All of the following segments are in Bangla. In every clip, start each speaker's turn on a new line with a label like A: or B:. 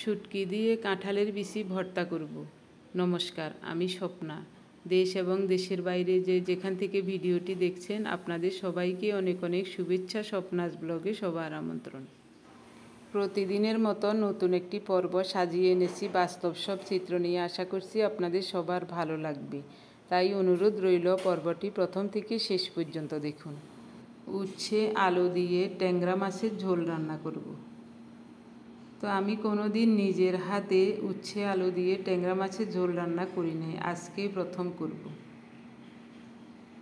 A: শুটকি দিয়ে কাঁঠালের বিচি ভর্তা করব। নমস্কার, আমি স্বপ্না। দেশ এবং দেশের বাইরে যেখান থেকে ভিডিওটি দেখছেন আপনাদের সবাইকে অনেক অনেক শুভেচ্ছা। স্বপ্নাস ব্লগে সবার আমন্ত্রণ। প্রতিদিনের মতো নতুন একটি পর্ব সাজিয়ে এনেছি বাস্তব সব চিত্র নিয়ে। আশা করছি আপনাদের সবার ভালো লাগবে, তাই অনুরোধ রইল পর্বটি প্রথম থেকে শেষ পর্যন্ত দেখুন। উচ্ছে আলু দিয়ে ট্যাংরা মাছের ঝোল রান্না করব। তো আমি কোনো দিন নিজের হাতে উচ্ছে আলু দিয়ে ট্যাংরা মাছের ঝোল রান্না করি নাই, আজকেই প্রথম করব।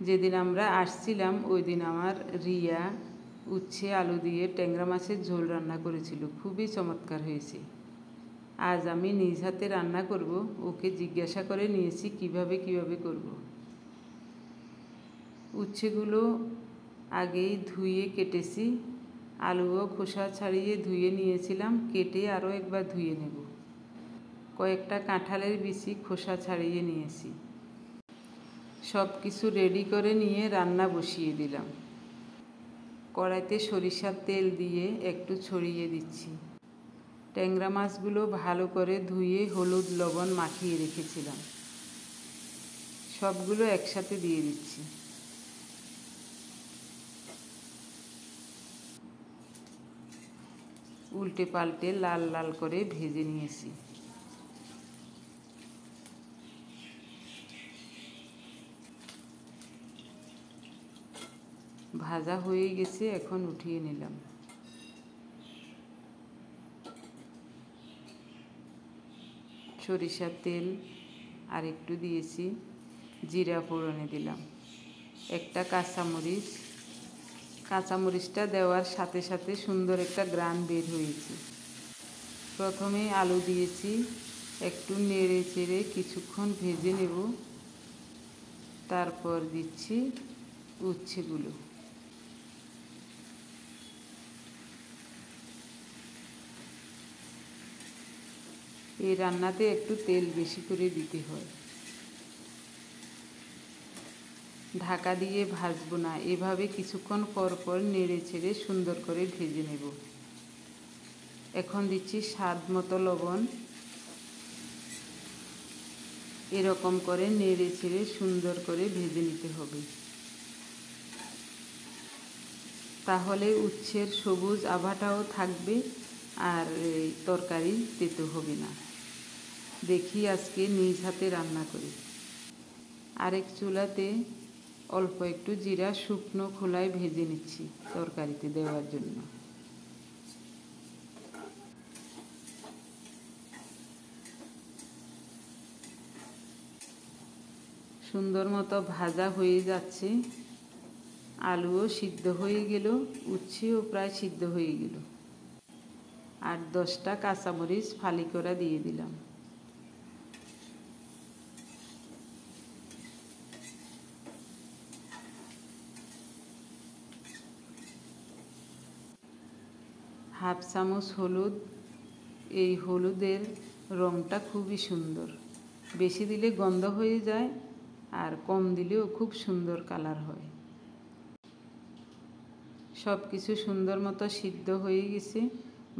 A: যেদিন আমরা আসছিলাম ওই দিন আমার রিয়া উচ্ছে আলু দিয়ে ট্যাংরা মাছের ঝোল রান্না করেছিল, খুবই চমৎকার হয়েছে। আজ আমি নিজ হাতে রান্না করব, ওকে জিজ্ঞাসা করে নিয়েছি কিভাবে করব। উচ্ছেগুলো আগেই ধুয়ে কেটেছি, আলুও খোসা ছাড়িয়ে ধুয়ে নিয়েছিলাম, কেটে আরও একবার ধুয়ে নেব। কয়েকটা কাঁঠালের বিচি খোসা ছাড়িয়ে নিয়েছি। সব কিছু রেডি করে নিয়ে রান্না বসিয়ে দিলাম। কড়াইতে সরিষার তেল দিয়ে একটু ছড়িয়ে দিচ্ছি। ট্যাংরা মাছগুলো ভালো করে ধুয়ে হলুদ লবণ মাখিয়ে রেখেছিলাম, সবগুলো একসাথে দিয়ে দিচ্ছি। উল্টে পাল্টে লাল লাল করে ভেজে নিয়েছি। ভাজা হয়ে গেছে, এখন উঠিয়ে নিলাম। সরিষার তেল আর একটু দিয়েছি, জিরা ফোড়নে দিলাম, একটা কাঁচামরিচটা দেওয়ার সাথে সাথে সুন্দর একটা গ্রান বের হয়েছে। প্রথমে আলু দিয়েছি, একটু নেড়ে চেড়ে কিছুক্ষণ ভেজে নেব। তারপর দিচ্ছি উচ্ছেগুলো। এই রান্নাতে একটু তেল বেশি করে দিতে হয়। ঢাকা দিয়ে ভাজবো না, এভাবে কিছুক্ষণ পর পর নেড়ে ছেড়ে সুন্দর করে ভেজে নেব। এখন দিচ্ছি স্বাদ মতো লবণ। এরকম করে নেড়ে ছেড়ে সুন্দর করে ভেজে নিতে হবে, তাহলে উচ্ছের সবুজ আভাটাও থাকবে আর তরকারি তেতো হবে না। দেখি আজকে নিজ হাতে রান্না করি। আরেক চুলাতে অল্প একটু জিরা শুকনো খোলায় ভেজে নিচ্ছি তরকারিতে দেওয়ার জন্য। সুন্দর মতো ভাজা হয়ে যাচ্ছে, আলুও সিদ্ধ হয়ে গেল, উচ্ছেও প্রায় সিদ্ধ হয়ে গেল। 8-10টা কাঁচামরিচ ফালি করে দিয়ে দিলাম। হাফ চামচ হলুদ। এই হলুদের রঙটা খুবই সুন্দর, বেশি দিলে গন্ধ হয়ে যায় আর কম দিলেও খুব সুন্দর কালার হয়। সব কিছু সুন্দর মতো সিদ্ধ হয়ে গেছে,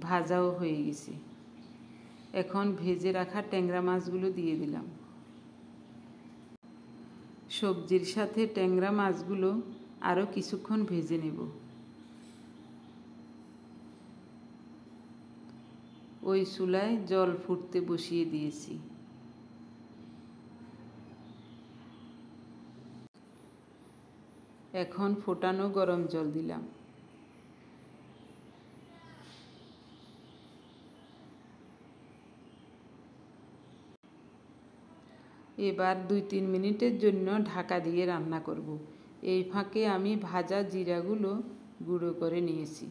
A: ভাজাও হয়ে গেছে। এখন ভেজে রাখা ট্যাংরা মাছগুলো দিয়ে দিলাম। সবজির সাথে ট্যাংরা মাছগুলো আরও কিছুক্ষণ ভেজে নেব। ওই চুলায় জল ফুটতে বসিয়ে দিয়েছি। এখন ফোটানো গরম জল দিলাম। এবার 2-3 মিনিটের জন্য ঢাকা দিয়ে রান্না করব। এই ফাঁকে আমি ভাজা জিরাগুলো গুঁড়ো করে নিয়েছি।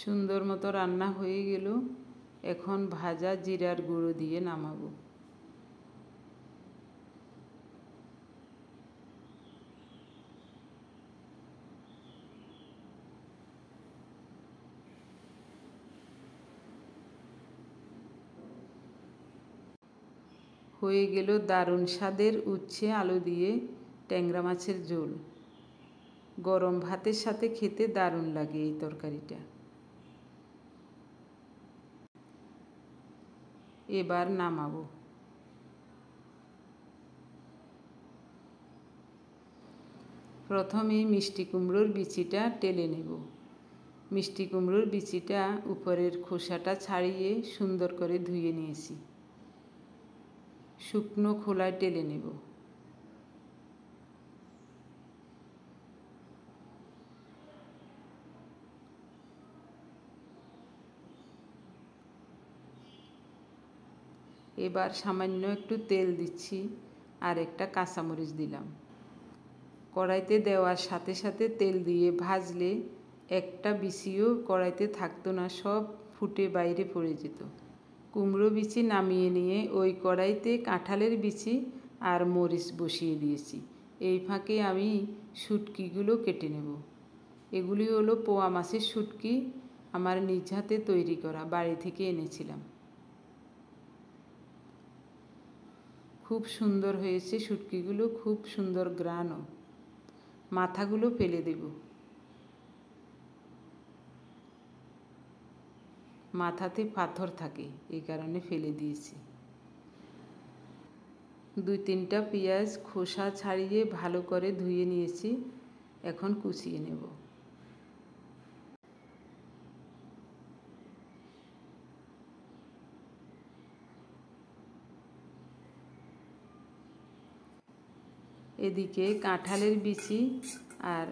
A: সুন্দর মতো রান্না হয়ে গেল, এখন ভাজা জিরার গুঁড়ো দিয়ে নামাবো। হয়ে গেল দারুণ স্বাদের উচ্ছে আলু দিয়ে ট্যাংরা মাছের ঝোল। গরম ভাতের সাথে খেতে দারুণ লাগে এই তরকারিটা। এবার নামাবো। প্রথমে মিষ্টি কুমড়োর বিচিটা টেলে নেব। মিষ্টি কুমড়োর বিচিটা উপরের খোসাটা ছাড়িয়ে সুন্দর করে ধুয়ে নিয়েছি। শুকনো খোলায় টেলে নেব। এবার সামান্য একটু তেল দিচ্ছি আর একটা কাঁচামরিচ দিলাম। কড়াইতে দেওয়ার সাথে সাথে তেল দিয়ে ভাজলে একটা বিচিও কড়াইতে থাকতো না, সব ফুটে বাইরে পড়ে যেত। কুমড়ো বিচি নামিয়ে নিয়ে ওই কড়াইতে কাঁঠালের বিচি আর মরিচ বসিয়ে দিয়েছি। এই ফাঁকে আমি শুটকিগুলো কেটে নেব। এগুলি হলো পোয়া মাছের শুটকি, আমার নিজ হাতে তৈরি করা, বাড়ি থেকে এনেছিলাম। খুব সুন্দর হয়েছে শুটকিগুলো, খুব সুন্দর গ্রানও। মাথাগুলো ফেলে দেব। মাথাতে পাথর থাকে, এই কারণে ফেলে দিয়েছি। 2-3টা পেঁয়াজ খোসা ছাড়িয়ে ভালো করে ধুয়ে নিয়েছি, এখন কুচিয়ে নেব। এদিকে কাঁঠালের বিচি আর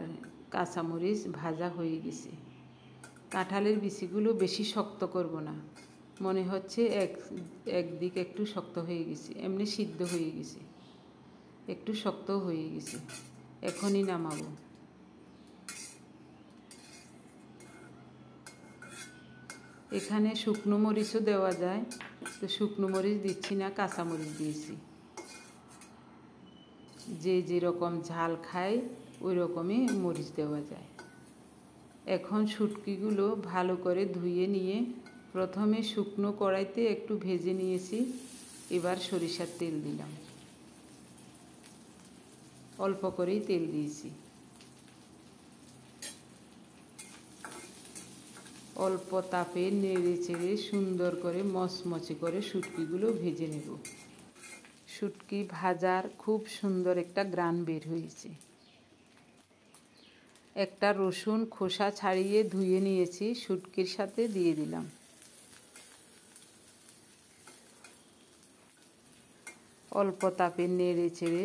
A: কাঁচামরিচ ভাজা হয়ে গেছে। কাঁঠালের বিচিগুলো বেশি শক্ত করব না, মনে হচ্ছে একদিক একটু শক্ত হয়ে গেছে, এমনি সিদ্ধ হয়ে গেছে, একটু শক্ত হয়ে গেছে। এখনই নামাবো। এখানে শুকনো মরিচও দেওয়া যায়, তো শুকনো মরিচ দিচ্ছি না, কাঁচামরিচ দিয়েছি। যে যেরকম ঝাল খায় ওই রকমই মরিচ দেওয়া যায়। এখন শুটকিগুলো ভালো করে ধুয়ে নিয়ে প্রথমে শুকনো কড়াইতে একটু ভেজে নিয়েছি। এবার সরিষার তেল দিলাম, অল্প করেই তেল দিয়েছি। অল্প তাপে নেড়ে চেড়ে সুন্দর করে মচমচে করে শুটকিগুলো ভেজে নেব। শুটকি ভাজার খুব সুন্দর একটা গ্রান বের হয়েছে। একটা রসুন খোসা ছাড়িয়ে ধুয়ে নিয়েছি, শুটকির সাথে দিয়ে দিলাম। অল্প তাপে নেড়ে চেড়ে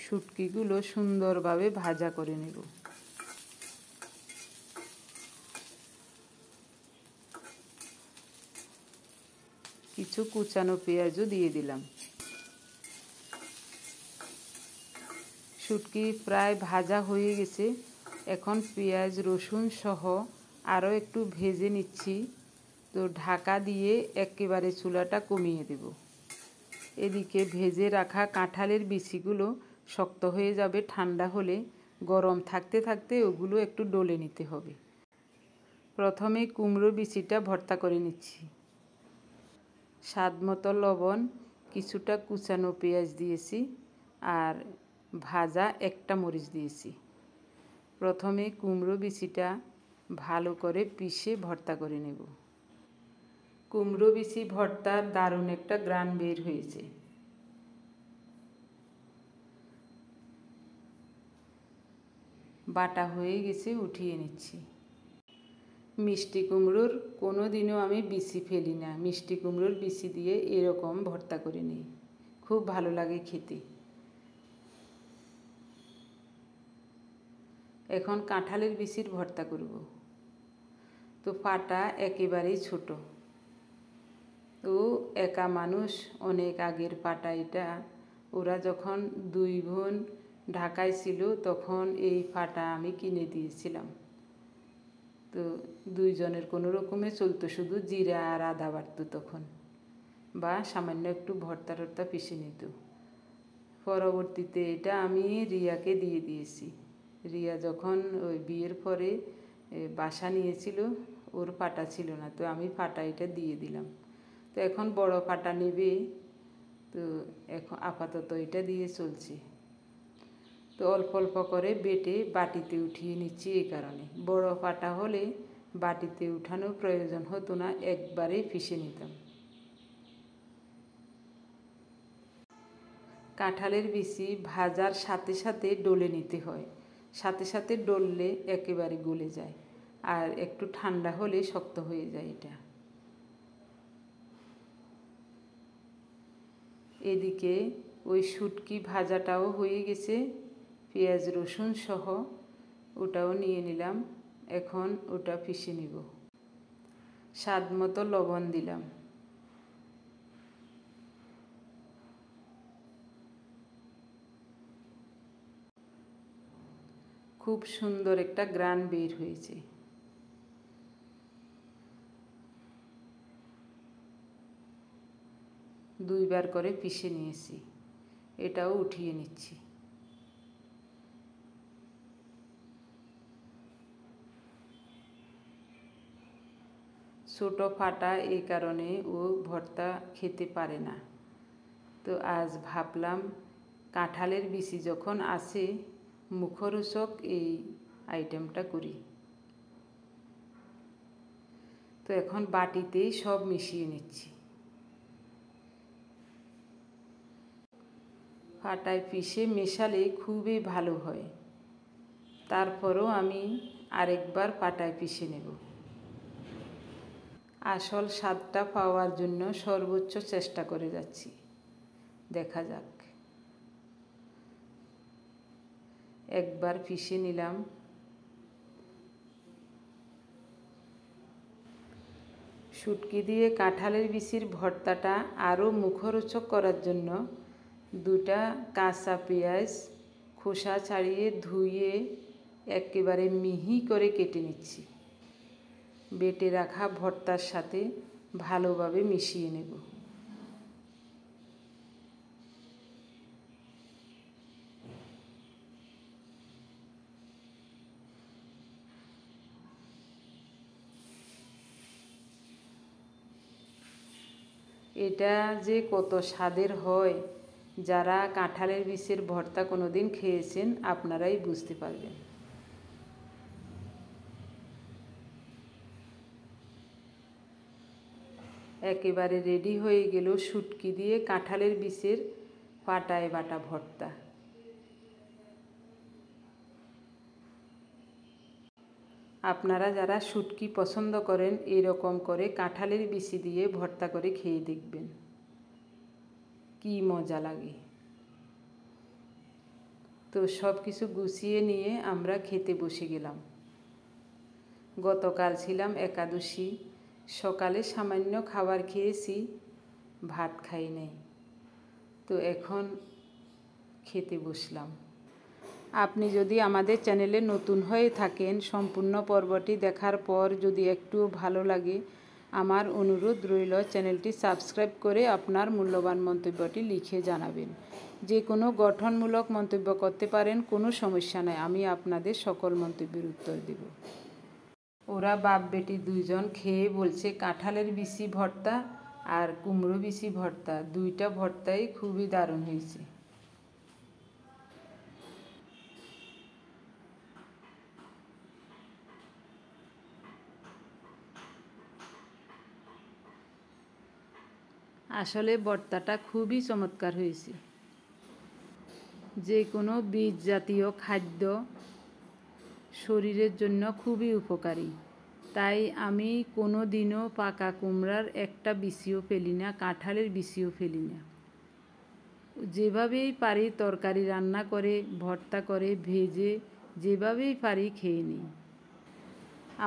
A: শুটকিগুলো সুন্দরভাবে ভাজা করে নেব। কিছু কুচানো পেঁয়াজও দিয়ে দিলাম। শুটকি প্রায় ভাজা হয়ে গেছে। এখন পেঁয়াজ রসুন সহ আরও একটু ভেজে নিচ্ছি। তো ঢাকা দিয়ে একেবারে চুলাটা কমিয়ে দেব। এদিকে ভেজে রাখা কাঁঠালের বিচিগুলো শক্ত হয়ে যাবে ঠান্ডা হলে, গরম থাকতে থাকতে ওগুলো একটু ডলে নিতে হবে। প্রথমে কুমড়ো বিচিটা ভর্তা করে নিচ্ছি। স্বাদ মতো লবণ, কিছুটা কুচানো পেঁয়াজ দিয়েছি আর ভাজা একটা মরিচ দিয়েছি। প্রথমে কুমড়ো বিচিটা ভালো করে পিষে ভর্তা করে নেব। কুমড়ো বিচি ভর্তার দারুণ একটা গ্রান বের হয়েছে। বাটা হয়ে গেছে, উঠিয়ে নিচ্ছি। মিষ্টি কুমড়োর কোনো দিনও আমি বিচি ফেলি না, মিষ্টি কুমড়োর বিচি দিয়ে এরকম ভর্তা করে নিই, খুব ভালো লাগে খেতে। এখন কাঁঠালের বিচির ভর্তা করব। তো পাটা একেবারেই ছোট, তো একা মানুষ, অনেক আগের পাটা এটা। ওরা যখন 2 বোন ঢাকায় ছিল তখন এই পাটা আমি কিনে দিয়েছিলাম। তো 2 জনের কোনো রকমে চলতো, শুধু জিরা আর আদা বাটতো তখন, বা সামান্য একটু ভর্তা টর্তা পিষে নিত। পরবর্তীতে এটা আমি রিয়াকে দিয়ে দিয়েছি। রিয়া যখন ওই বিয়ের পরে বাসা নিয়েছিল, ওর পাটা ছিল না, তো আমি পাটা এটা দিয়ে দিলাম। তো এখন বড় পাটা নেবে, তো এখন আপাতত এটা দিয়ে চলছি। তো অল্প অল্প করে বেটে বাটিতে উঠিয়ে নিচ্ছি। এই কারণে বড় পাটা হলে বাটিতে উঠানোর প্রয়োজন হতো না, একবারেই পিষে নিতাম। কাঁঠালের বিচি ভাজার সাথে সাথে ডলে নিতে হয়, সাথে সাথে ডললে একেবারে গলে যায়, আর একটু ঠান্ডা হলে শক্ত হয়ে যায় এটা। এদিকে ওই শুটকি ভাজাটাও হয়ে গেছে, পেঁয়াজ রসুন সহ ওটাও নিয়ে নিলাম। এখন ওটা পিষে নিব। স্বাদ মতো লবণ দিলাম। খুব সুন্দর একটা গ্রান বের হয়েছে। দুইবার করে পিষে নিয়েছি, এটাও উঠিয়ে নিচ্ছি। ছোটো ফাটা এই কারণে ও ভর্তা খেতে পারে না। তো আজ ভাবলাম কাঁঠালের বিচি যখন আছে, মুখরোচক এই আইটেমটা করি। তো এখন বাটিতেই সব মিশিয়ে নিচ্ছি। পাটায় পিষে মেশালে খুবই ভালো হয়, তারপরও আমি আরেকবার পাটায় পিষে নেব। আসল স্বাদটা পাওয়ার জন্য সর্বোচ্চ চেষ্টা করে যাচ্ছি, দেখা যাক। একবার পিষে নিলাম। শুটকি দিয়ে কাঁঠালের বিচির ভর্তাটা আরও মুখরোচক করার জন্য 2টা কাঁচা পেঁয়াজ খোসা ছাড়িয়ে ধুয়ে একেবারে মিহি করে কেটে নিচ্ছি। বেটে রাখা ভর্তার সাথে ভালোভাবে মিশিয়ে নেব। এটা যে কত স্বাদের হয়, যারা কাঁঠালের বিচির ভর্তা কোনোদিন খেয়েছেন আপনারাই বুঝতে পারবেন। একেবারে রেডি হয়ে গেল শুটকি দিয়ে কাঁঠালের বিচির পাটায় বাটা ভর্তা। আপনারা যারা শুটকি পছন্দ করেন এরকম করে কাঁঠালের বিচি দিয়ে ভর্তা করে খেয়ে দেখবেন, কি মজা লাগে। তো সব কিছু গুছিয়ে নিয়ে আমরা খেতে বসে গেলাম। গতকাল ছিলাম একাদশী, সকালে সামান্য খাবার খেয়েছি, ভাত খাই নাই। তো এখন খেতে বসলাম। আপনি যদি আমাদের চ্যানেলে নতুন হয়ে থাকেন, সম্পূর্ণ পর্বটি দেখার পর যদি একটুও ভালো লাগে, আমার অনুরোধ রইল চ্যানেলটি সাবস্ক্রাইব করে আপনার মূল্যবান মন্তব্যটি লিখে জানাবেন। যে কোনো গঠনমূলক মন্তব্য করতে পারেন, কোনো সমস্যা নাই, আমি আপনাদের সকল মন্তব্যের উত্তর দেব। ওরা বাপ বেটি দুইজন খেয়ে বলছে কাঁঠালের বিচি ভর্তা আর কুমড়ো বিচি ভর্তা, 2টা ভর্তাই খুবই দারুণ হয়েছে। আসলে ভর্তাটা খুবই চমৎকার হয়েছে। যে কোনো বীজ জাতীয় খাদ্য শরীরের জন্য খুবই উপকারী, তাই আমি কোনো দিনও পাকা কুমড়ার একটা বিচিও ফেলি না, কাঁঠালের বিচিও ফেলি না। যেভাবেই পারি তরকারি রান্না করে, ভর্তা করে, ভেজে, যেভাবেই পারি খেয়ে নিই।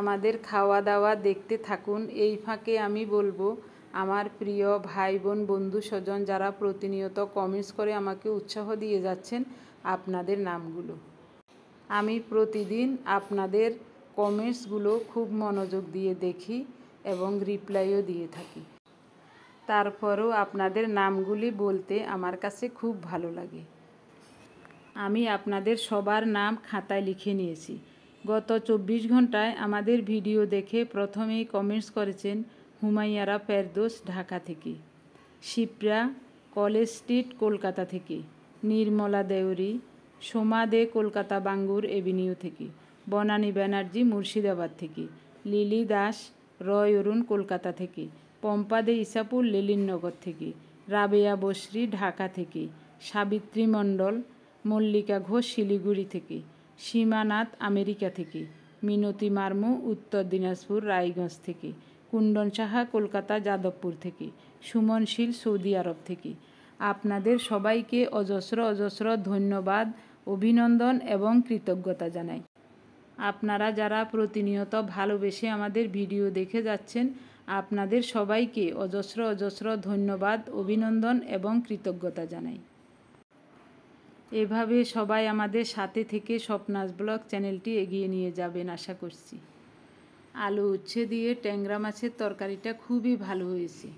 A: আমাদের খাওয়া দাওয়া দেখতে থাকুন। এই ফাঁকে আমি বলবো, আমার প্রিয় ভাই বোন বন্ধু স্বজন যারা প্রতিনিয়ত কমেন্টস করে আমাকে উৎসাহ দিয়ে যাচ্ছেন, আপনাদের নামগুলো। আমি প্রতিদিন আপনাদের কমেন্টসগুলো খুব মনোযোগ দিয়ে দেখি এবং রিপ্লাইও দিয়ে থাকি। তারপরেও আপনাদের নামগুলি বলতে আমার কাছে খুব ভালো লাগে। আমি আপনাদের সবার নাম খাতায় লিখে নিয়েছি। গত 24 ঘন্টায় আমাদের ভিডিও দেখে প্রথমেই কমেন্টস করেছেন হুমাইয়ারা ফেরদৌস ঢাকা থেকে, শিপ্রা কলেজ স্ট্রিট কলকাতা থেকে, নির্মলা দেউরি সোমা দে কলকাতা বাঙ্গুর এভিনিউ থেকে, বনানী ব্যানার্জি মুর্শিদাবাদ থেকে, লিলি দাস রয় অরুণ কলকাতা থেকে, পম্পা দে ইসাপুর লেলিননগর থেকে, রাবেয়া বসরি ঢাকা থেকে, সাবিত্রী মণ্ডল মল্লিকা ঘোষ শিলিগুড়ি থেকে, সীমানাথ আমেরিকা থেকে, মিনতি মার্মু উত্তর দিনাজপুর রায়গঞ্জ থেকে, কুণ্ডন সাহা কলকাতা যাদবপুর থেকে, সুমন শীল সৌদি আরব থেকে। আপনাদের সবাইকে অজস্র অজস্র ধন্যবাদ, অভিনন্দন এবং কৃতজ্ঞতা জানাই। আপনারা যারা প্রতিনিয়ত ভালোবেসে আমাদের ভিডিও দেখে যাচ্ছেন, আপনাদের সবাইকে অজস্র অজস্র ধন্যবাদ, অভিনন্দন এবং কৃতজ্ঞতা জানাই। এভাবে সবাই আমাদের সাথে থেকে স্বপ্নাস ব্লগ চ্যানেলটি এগিয়ে নিয়ে যাবেন আশা করছি। আলু উচ্ছে দিয়ে ট্যাংরা মাছের তরকারিটা খুবই ভালো হয়েছে,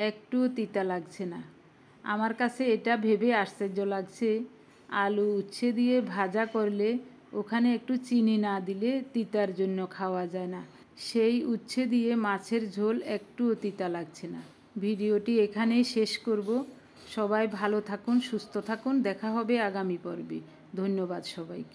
A: একটু তিতা লাগছে না। আমার কাছে এটা ভেবে আশ্চর্য লাগছে, আলু উচ্ছে দিয়ে ভাজা করলে ওখানে একটু চিনি না দিলে তিতার জন্য খাওয়া যায় না, সেই উচ্ছে দিয়ে মাছের ঝোল একটুও তিতা লাগছে না। ভিডিওটি এখানেই শেষ করব। সবাই ভালো থাকুন, সুস্থ থাকুন, দেখা হবে আগামী পর্বে। ধন্যবাদ সবাইকে।